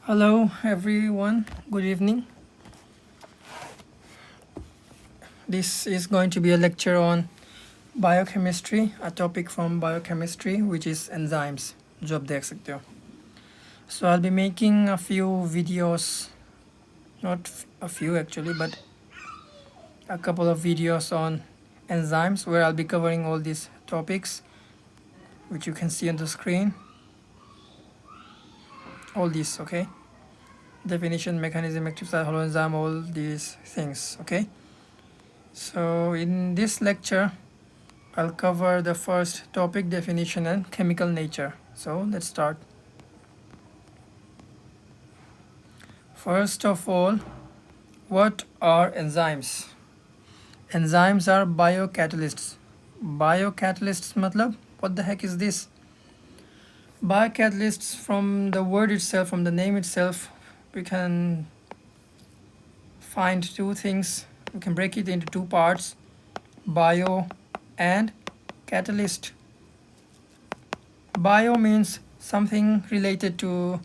Hello everyone, good evening. This is going to be a lecture on biochemistry, a topic from biochemistry which is enzymes, जो आप देख सकते हो. So I'll be making a few videos, not a few actually, but a couple of videos on enzymes where I'll be covering all these topics which you can see on the screen. All these, okay? Definition, mechanism, active site, holoenzyme, all these things, okay? So in this lecture, I'll cover the first topic, definition and chemical nature. So let's start. First of all, what are enzymes? Enzymes are biocatalysts. Biocatalysts matlab, what the heck is this? Biocatalysts, from the word itself, from the name itself, we can find two things. We can break it into two parts, bio and catalyst. Bio means something related to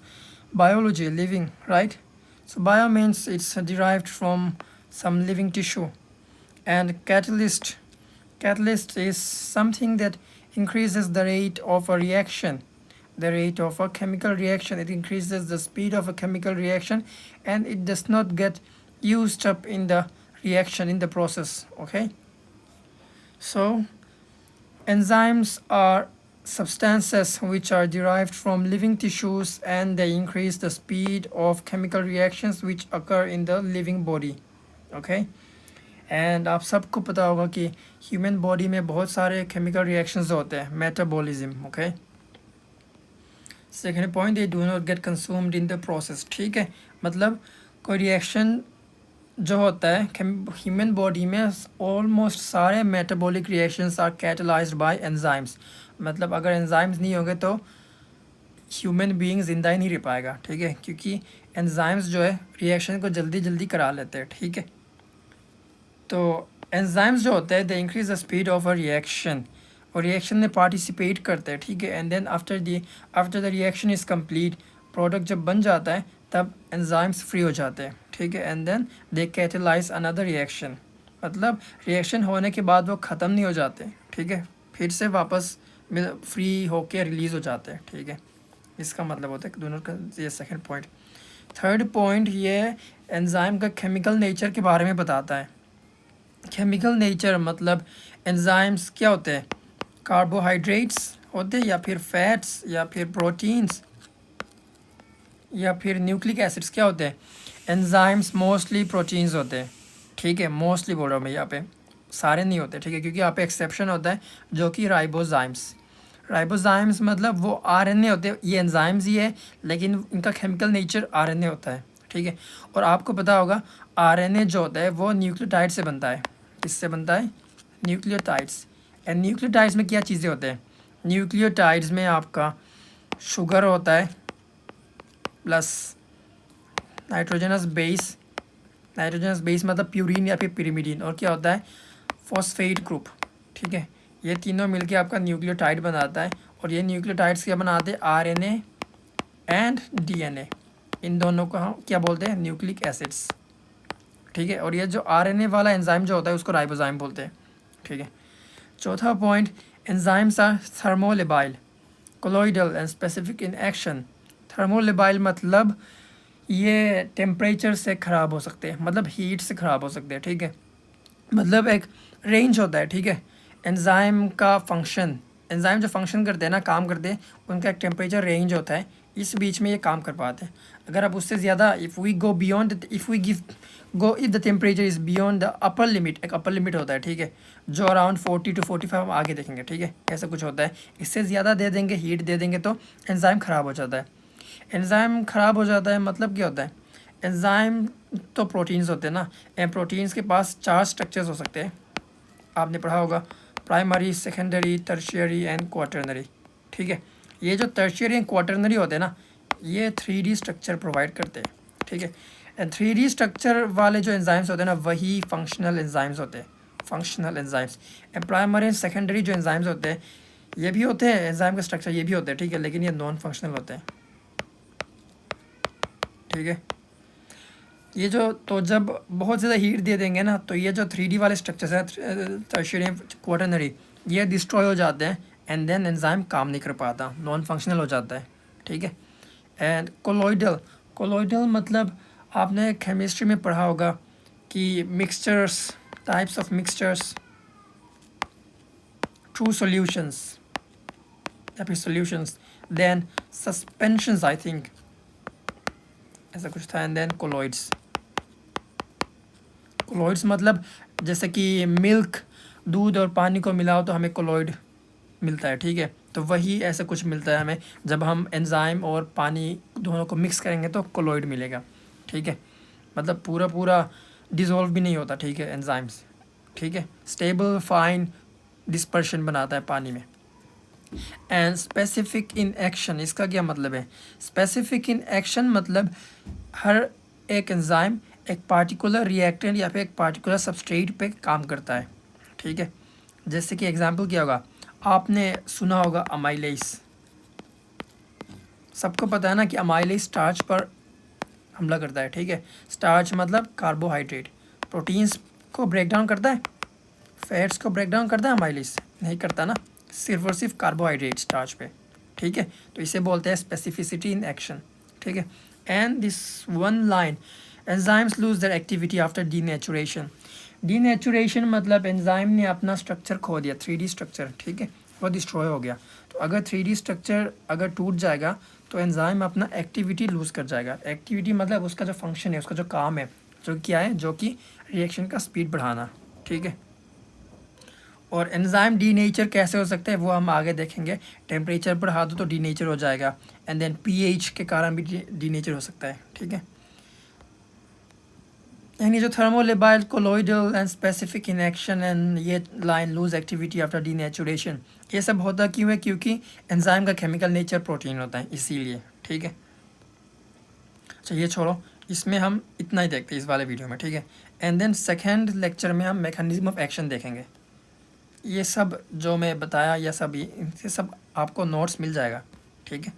biology, living, right? So bio means it's derived from some living tissue. And catalyst is something that increases the rate of a reaction, the rate of a chemical reaction. It increases the speed of a chemical reaction and it does not get used up in the reaction, in the process, okay? So enzymes are substances which are derived from living tissues and they increase the speed of chemical reactions which occur in the living body, okay? And आप सबको पता होगा कि human body में बहुत सारे chemical reactions होते हैं, metabolism, okay? Second point, they do not get consumed in the process, ठीक है? मतलब कोई रिएक्शन जो होता है ह्यूमन बॉडी में, ऑलमोस्ट सारे metabolic reactions are catalysed by enzymes. मतलब अगर एंजाइम्स नहीं होंगे तो ह्यूमन बीइंग ज़िंदा ही नहीं रह पाएगा, ठीक है? क्योंकि एंजाइम्स जो है रिएक्शन को जल्दी जल्दी करा लेते हैं, ठीक है? तो एंजाइम्स जो होते हैं they increase the speed of a reaction और रिएक्शन में पार्टिसिपेट करते हैं, ठीक है? And then after the reaction is complete, product जब बन जाता है तब एंजाइम्स फ्री हो जाते हैं, ठीक है? And then they catalyse another reaction. मतलब रिएक्शन होने के बाद वो ख़त्म नहीं हो जाते, ठीक है? फिर से वापस फ्री होके रिलीज़ हो जाते हैं, ठीक है? इसका मतलब होता है दोनों का. ये सेकेंड पॉइंट. थर्ड पॉइंट ये एंजाइम का केमिकल नेचर के बारे में बताता है. केमिकल नेचर मतलब एंजाइम्स क्या होते हैं? कार्बोहाइड्रेट्स होते हैं या फिर फैट्स या फिर प्रोटीन्स या फिर न्यूक्लिक एसिड्स, क्या होते हैं? एंजाइम्स मोस्टली प्रोटीन्स होते हैं, ठीक है? मोस्टली बोल रहा हूँ मैं यहाँ पे, सारे नहीं होते, ठीक है? क्योंकि यहाँ पे एक्सेप्शन होता है जो कि राइबोजाइम्स. राइबोजाइम्स मतलब वो आरएनए होते हैं. ये एंजाइम्स ही है लेकिन इनका केमिकल नेचर आरएनए होता है, ठीक है? और आपको पता होगा आरएनए जो होता है वो न्यूक्लियोटाइड से बनता है. किससे बनता है? न्यूक्लियोटाइड्स. एंड न्यूक्लियोटाइड्स में क्या चीज़ें होते हैं? न्यूक्लियोटाइड्स में आपका शुगर होता है प्लस नाइट्रोजनस बेस मतलब प्यूरिन या फिर पिरिमिडिन, और क्या होता है? फॉस्फेट ग्रुप, ठीक है? ये तीनों मिलके आपका न्यूक्लियोटाइड बनाता है. और ये न्यूक्लियोटाइड्स क्या बनाते हैं? RNA and DNA. इन दोनों को हम क्या बोलते हैं? न्यूक्लिक एसिड्स, ठीक है? और ये जो आरएनए वाला एंजाइम जो होता है उसको राइबोजाइम बोलते हैं, ठीक है? चौथा point, enzymes are thermolabile, colloidal and specific in action. Thermolabile मतलब ये टेम्परेचर से ख़राब हो सकते हैं, मतलब हीट से ख़राब हो सकते हैं, ठीक है? मतलब एक रेंज होता है, ठीक है? एंजाइम का फंक्शन, एंजाइम जो फंक्शन करते हैं ना, काम करते हैं, उनका एक टेम्परेचर रेंज होता है, इस बीच में ये काम कर पाते हैं. अगर आप उससे ज़्यादा if we the temperature is beyond the upper limit, एक अपर लिमिट होता है, ठीक है? जो अराउंड 40 to 45 हम आगे देखेंगे, ठीक है? ऐसा कुछ होता है. इससे ज़्यादा दे देंगे, हीट दे देंगे तो एंजाइम ख़राब हो जाता है. एंजाइम ख़राब हो जाता है मतलब क्या होता है? एंजाइम तो प्रोटीन्स होते हैं ना, एंड प्रोटीन्स के पास 4 स्ट्रक्चर्स हो सकते हैं. आपने पढ़ा होगा primary, secondary, tertiary and quaternary, ठीक है? ये जो टर्शियरी एंड क्वाटरनरी होते हैं ना, ये 3D स्ट्रक्चर प्रोवाइड करते हैं, ठीक है? एंड 3D स्ट्रक्चर वाले जो एंजाइम्स होते हैं ना, वही फंक्शनल एंजाइम्स होते हैं, functional enzymes. And primary and secondary जो एंजाइम्स होते हैं ये भी होते हैं, एंजाइम का स्ट्रक्चर ये भी होते हैं, ठीक है? लेकिन ये नॉन फंक्शनल होते हैं. ठीक है। ये जो तो जब बहुत ज़्यादा हीट दे देंगे ना तो ये जो 3D वाले स्ट्रक्चर्स हैं टर्शियरी क्वाटरनरी ये डिस्ट्रॉय हो जाते हैं एंड देन एंजाइम काम नहीं कर पाता, नॉन फंक्शनल हो जाता है, ठीक है। एंड कोलोइडल मतलब आपने केमिस्ट्री में पढ़ा होगा कि mixtures, types of mixtures, true solutions या फिर solutions, then suspensions I think ऐसा कुछ था, एंड देन कोलोइड्स मतलब जैसे कि मिल्क, दूध और पानी को मिलाओ तो हमें कोलोइड मिलता है, ठीक है। तो वही ऐसा कुछ मिलता है हमें जब हम एंजाइम और पानी दोनों को मिक्स करेंगे तो कोलोइड मिलेगा, ठीक है। मतलब पूरा डिज़ोल्व भी नहीं होता, ठीक है, एंजाइम्स, ठीक है। स्टेबल फाइन डिस्पर्शन बनाता है पानी में। एंड स्पेसिफिक इन एक्शन, इसका क्या मतलब है? स्पेसिफिक इन एक्शन मतलब हर एक एंजाइम एक पार्टिकुलर रिएक्टेंट या फिर एक पार्टिकुलर सबस्ट्रेट पे काम करता है, ठीक है। जैसे कि एग्जांपल क्या होगा, आपने सुना होगा अमाइलेज, सबको पता है ना कि अमाइलेज स्टार्च पर हमला करता है, ठीक है। स्टार्च मतलब कार्बोहाइड्रेट, प्रोटीन्स को ब्रेक डाउन करता है, फैट्स को ब्रेक डाउन करता है, अमाइलेज नहीं करता ना, सिर्फ और सिर्फ कार्बोहाइड्रेट स्टार्च पे, ठीक है। तो इसे बोलते हैं स्पेसिफिसिटी इन एक्शन, ठीक है। And this one line, enzymes lose their activity after denaturation. Denaturation मतलब एंजाइम ने अपना स्ट्रक्चर खो दिया, 3D स्ट्रक्चर, ठीक है, वो डिस्ट्रॉय हो गया। तो अगर 3D स्ट्रक्चर अगर टूट जाएगा तो एंजाइम अपना एक्टिविटी लूज़ कर जाएगा। एक्टिविटी मतलब उसका जो फंक्शन है, उसका जो काम है, जो क्या है, जो कि रिएक्शन का स्पीड बढ़ाना, ठीक है। और एंजाइम डीनेचर कैसे हो सकता है वो हम आगे देखेंगे। टेम्परेचर बढ़ा दो तो डीनेचर हो जाएगा, एंड देन pH के कारण भी डीनेचर हो सकता है, ठीक है। यानी जो thermolabile, colloidal and specific in action and ये line lose activity after denaturation, ये सब होता क्यों है? क्योंकि एंजाइम का केमिकल नेचर प्रोटीन होता है, इसीलिए, ठीक है। अच्छा ये छोड़ो, इसमें हम इतना ही देखते हैं इस वाले वीडियो में, ठीक है। एंड देन सेकेंड लेक्चर में हम मैकेनिज्म ऑफ एक्शन देखेंगे। ये सब जो मैं बताया, यह सब इनसे सब आपको नोट्स मिल जाएगा, ठीक है।